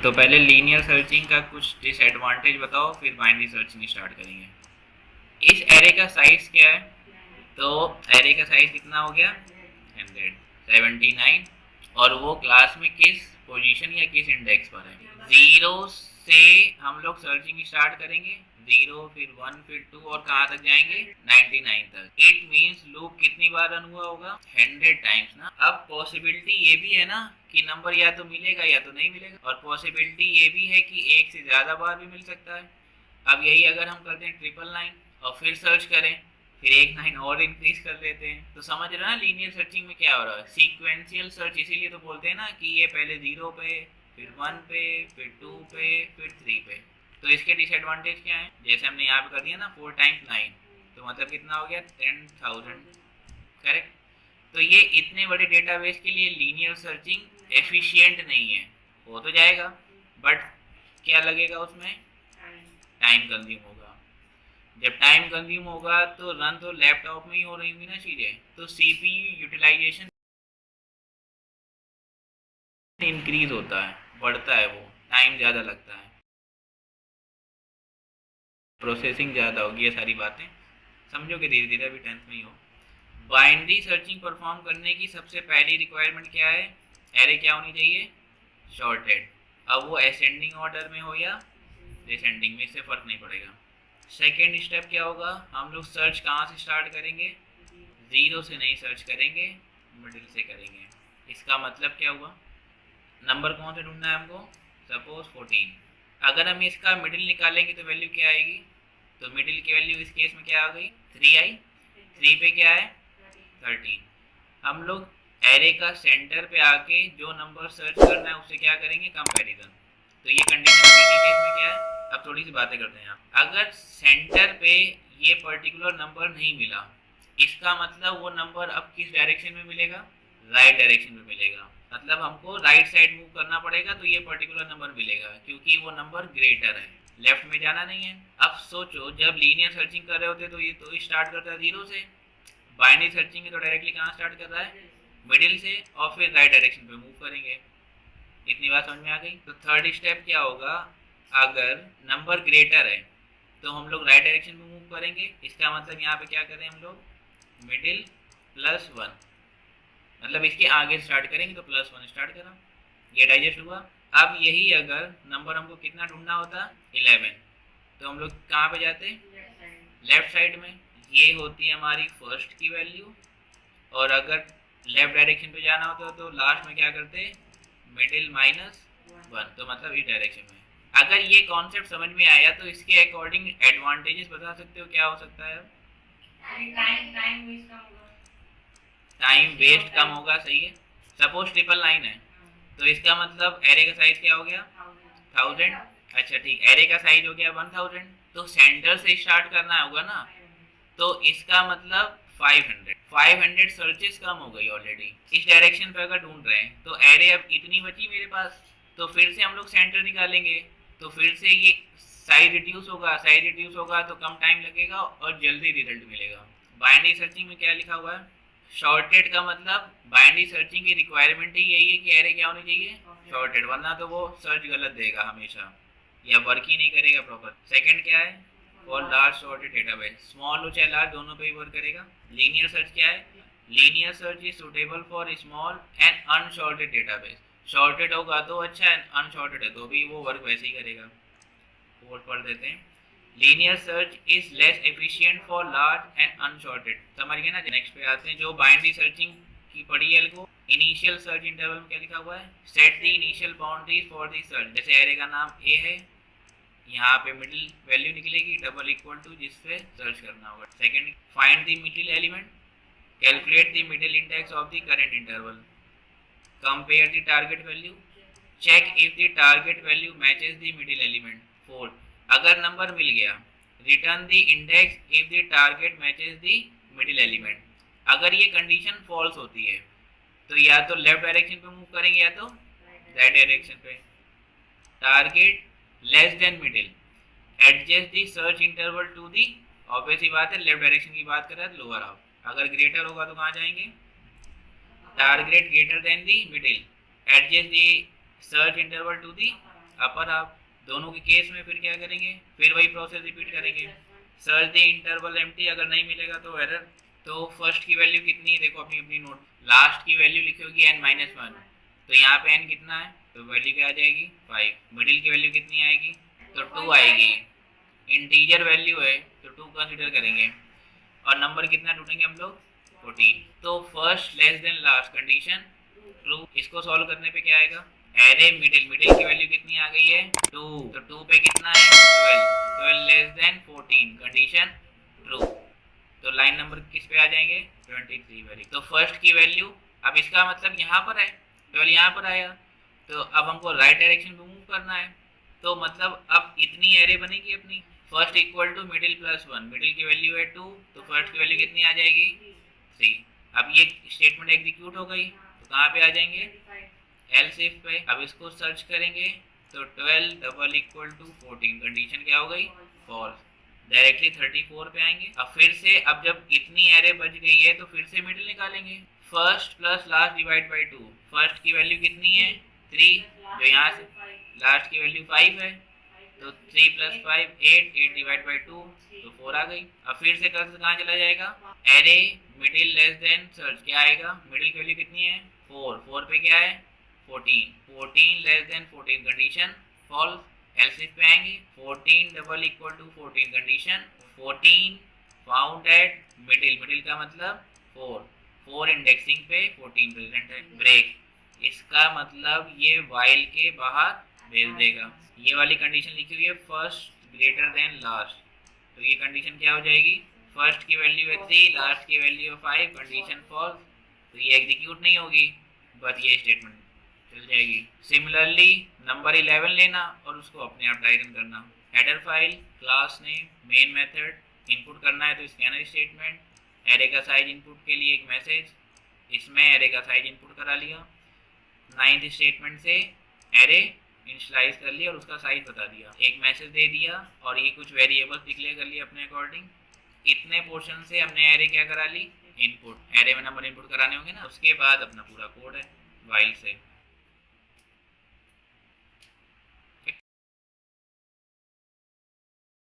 तो पहले linear searching का कुछ डिसएडवांटेज बताओ, फिर बाइनरी सर्चिंग स्टार्ट करेंगे। इस एरे का साइज क्या है? तो एरे का साइज कितना हो गया? 179। और वो क्लास में किस पोजीशन या किस इंडेक्स पर है? 0 से हम लोग सर्चिंग स्टार्ट करेंगे, 0 फिर 1 फिर 2 और कहाँ तक जाएंगे? 99 तक। इट मींस लूप कितनी बार रन हुआ होगा? 100 टाइम्स ना। अब पॉसिबिलिटी ये भी है ना कि नंबर या तो मिलेगा या तो नहीं मिलेगा, और पॉसिबिलिटी ये भी है कि एक से ज्यादा बार भी मिल सकता है। अब यही अगर हम करते हैं 999 और फिर सर्च करें, फिर एक 9 और इंक्रीज कर लेते हैं, तो समझ रहे ना लीनियर सर्चिंग में क्या हो रहा है? सीक्वेंशियल सर्च इसीलिए तो बोलते हैं ना कि ये पहले 0 पे, फिर 1 पे, फिर 2 पे, फिर 3 पे। तो इसके डिसएडवांटेज क्या है? जैसे हमने यहाँ पे कर दिया ना 4 टाइम्स 9, तो मतलब कितना हो गया? 10,000। करेक्ट। तो ये इतने बड़े डेटाबेस के लिए लीनियर सर्चिंग एफिशिएंट नहीं है। हो तो जाएगा बट क्या लगेगा उसमें? टाइम कंज्यूम होगा। जब टाइम कंज्यूम होगा तो रन तो लैपटॉप में ही हो रही होंगी ना चीजें, तो सीपीयू यूटिलाइजेशन इंक्रीज होता है, बढ़ता है, वो टाइम ज़्यादा लगता है, प्रोसेसिंग ज़्यादा होगी। ये सारी बातें समझोगे धीरे धीरे, अभी 10th में ही हो। बाइनरी सर्चिंग परफॉर्म करने की सबसे पहली रिक्वायरमेंट क्या है? एरे क्या होनी चाहिए? शॉर्टेड। अब वो असेंडिंग ऑर्डर में हो या डिसेंडिंग में, इससे फर्क नहीं पड़ेगा। सेकेंड स्टेप क्या होगा? हम लोग सर्च कहाँ से स्टार्ट करेंगे? 0 से नहीं सर्च करेंगे, मिडिल से करेंगे। इसका मतलब क्या हुआ? नंबर कौन सा ढूंढना है हमको? सपोज 14। अगर हम इसका मिडिल निकालेंगे तो वैल्यू क्या आएगी? तो मिडिल की वैल्यू इस केस में क्या आ गई? 3 आई। 3 पे क्या है? 13। हम लोग एरे का सेंटर पे आके जो नंबर सर्च करना है उससे क्या करेंगे? कंपैरिजन। तो ये कंडीशन के केस में क्या है? अब थोड़ी सी बातें करते हैं। अगर सेंटर पे ये पर्टिकुलर नंबर नहीं मिला, इसका मतलब वो नंबर अब किस डायरेक्शन में मिलेगा? राइट डायरेक्शन में मिलेगा। मतलब हमको राइट साइड मूव करना पड़ेगा तो ये पर्टिकुलर नंबर मिलेगा, क्योंकि वो नंबर ग्रेटर है, लेफ्ट में जाना नहीं है। अब सोचो जब लीनियर सर्चिंग कर रहे होते तो ये तो स्टार्ट करता है 0 से, बाइनरी सर्चिंग है तो डायरेक्टली कहाँ स्टार्ट कर रहा है? मिडिल से, और फिर राइट डायरेक्शन पे मूव करेंगे। इतनी बात समझ में आ गई? तो थर्ड स्टेप क्या होगा? अगर नंबर ग्रेटर है तो हम लोग राइट डायरेक्शन में मूव करेंगे। इसका मतलब यहाँ पे क्या करें हम लोग? मिडिल प्लस 1, मतलब इसके आगे स्टार्ट करेंगे तो प्लस 1 स्टार्ट करा, ये डाइजेस्ट हुआ। अब यही अगर नंबर हमको कितना ढूंढना होता? 11, तो हम लोग कहाँ पे जाते? लेफ्ट साइड में। ये होती है हमारी फर्स्ट की वैल्यू, और अगर लेफ्ट डायरेक्शन पे जाना होता तो लास्ट में क्या करते? मिडिल माइनस 1, तो मतलब इस डायरेक्शन में। अगर ये कॉन्सेप्ट समझ में आया तो इसके अकॉर्डिंग एडवांटेजेस बता सकते हो क्या हो सकता है? टाइम वेस्ट कम होगा, सही है। सपोज 999 है तो इसका मतलब एरे का साइज क्या हो गया? 1000। अच्छा ठीक, एरे का साइज हो गया 1000, तो सेंटर से स्टार्ट करना होगा ना, तो इसका मतलब 500 सर्चेस कम हो गई ऑलरेडी। इस डायरेक्शन पे अगर ढूंढ रहे हैं तो एरे अब इतनी बची मेरे पास, तो फिर से हम लोग सेंटर निकालेंगे, तो फिर से ये साइज रिड्यूस होगा तो कम टाइम लगेगा और जल्दी रिजल्ट मिलेगा। बाइनरी सर्चिंग में क्या लिखा हुआ है? शॉर्टेड का मतलब बाइनरी सर्चिंग की रिक्वायरमेंट ही यही है कि एरे क्या होनी चाहिए? शॉर्टेड, वरना तो वो सर्च गलत देगा हमेशा या वर्क ही नहीं करेगा प्रॉपर। सेकंड क्या है? For large sorted database, small हो चाहे लार्ज दोनों पे ही वर्क करेगा। लीनियर सर्च क्या है? Linear search is suitable for small and unsorted database. Shorted होगा तो अच्छा है, अनसॉर्टेड है तो भी वो वर्क वैसे ही करेगा। कोड पढ़ देते हैं। Linear search is less efficient for large and unsorted. समझ गए ना? नेक्स्ट पे आते हैं जो बाइनरी सर्चिंग की पढ़ी है को। इनिशियल सर्च इंटरवल में क्या लिखा हुआ है? Set the initial boundaries for the search. जैसे एरे का नाम ए है, यहाँ पे मिडिल वैल्यू निकलेगी डबल इक्वल टू जिससे सर्च करना होगा। Second, find the middle element, calculate the middle index of the current interval, compare the target value, check if the target value matches the middle element. Fourth, अगर number मिल गया return the index if the target matches the middle element. अगर ये condition false होती है तो या तो लेफ्ट डायरेक्शन पे मूव करेंगे या तो राइट डायरेक्शन पे। Target less than middle, adjust the search interval to the, obvious ही बात है लेफ्ट डायरेक्शन की बात कर रहे हैं लोअर हाफ। अगर ग्रेटर होगा तो कहाँ जाएंगे? Target greater than the middle, adjust the search interval to the upper half, दोनों के केस में फिर क्या करेंगे, फिर वही प्रोसेस रिपीट करेंगे। सर्च द इंटरवल एम्प्टी, अगर नहीं मिलेगा तो एरर। तो फर्स्ट की वैल्यू कितनी है, देखो अपनी अपनी नोट, लास्ट की वैल्यू लिखी होगी n-1, तो यहाँ पे n कितना है, तो वैल्यू क्या आ जाएगी 5। मिडिल की वैल्यू कितनी आएगी, तो 2 आएगी। इंटीजर वैल्यू है तो 2 कंसिडर करेंगे। और नंबर कितना ढूंढेंगे हम लोग, 14। तो first less than last condition true. इसको सॉल्व करने पे क्या आएगा, एरे मिडिल, मिडिल की वैल्यू कितनी आ गई है 2, तो 2 पे कितना है 12, 12 लेस देन 14 कंडीशन ट्रू। तो लाइन नंबर किस पे आ जाएंगे 23 वेरी। तो फर्स्ट की वैल्यू, अब इसका मतलब यहाँ पर है 12, यहाँ पर आया, तो अब हमको राइट डायरेक्शन में मूव करना है। तो मतलब अब इतनी एरे बनेगी अपनी, first equal to middle plus 1, middle की वैल्यू है 2, तो फर्स्ट की वैल्यू कितनी आ जाएगी 3। अब ये स्टेटमेंट एग्जीक्यूट हो गई, तो कहाँ पे आ जाएंगे एल्स इफ पे। अब इसको सर्च करेंगे तो 12 डबल इक्वल टू 14 कंडीशन क्या हो गई फॉल्स, डायरेक्टली 34 पे आएंगे। अब फिर से, अब जब इतनी एरे बच गई है तो फिर से मिडिल निकालेंगे, first plus last divide by 2। First की वैल्यू कितनी है 3, जो यहाँ से लास्ट की वैल्यू 5 है, तो 3 प्लस 5 8, 8 डिवाइड बाई 2 तो 4 आ गई। अब फिर से कर्सर कहाँ चला जाएगा, array middle less than search, क्या आएगा, मिडिल की वैल्यू कितनी है 4, 4 पे क्या है 14, 14 less than 14 condition false. Else if पे आएंगे 14 double equal to 14 condition 14 found at middle, middle का मतलब 4, 4 इंडेक्सिंग पे 14 प्रेजेंट है। ब्रेक, इसका मतलब ये वाइल के बाहर भेज देगा। ये वाली कंडीशन लिखी हुई है फर्स्ट ग्रेटर देन लास्ट, तो ये कंडीशन क्या हो जाएगी, फर्स्ट की वैल्यू है 3, लास्ट की वैल्यू है 5 कंडीशन फॉल्स, तो ये एग्जीक्यूट नहीं होगी, बस ये स्टेटमेंट चल जाएगी। सिमिलरली नंबर 11 लेना और उसको अपने आप टाइप करना, header file, class name, main method, input करना है तो स्कैनर स्टेटमेंट, एरे का साइज इनपुट के लिए एक मैसेज, इसमें एरे का साइज इनपुट करा लिया, 9th स्टेटमेंट से एरे इनिशियलाइज कर लिया और उसका साइज बता दिया, एक मैसेज दे दिया और ये कुछ वेरिएबल्स डिक्लेयर कर लिए अपने अकॉर्डिंग। इतने पोर्शन से हमने एरे क्या करा ली इनपुट, एरे में नंबर इनपुट कराने होंगे ना, उसके बाद अपना पूरा कोड है वाइल से।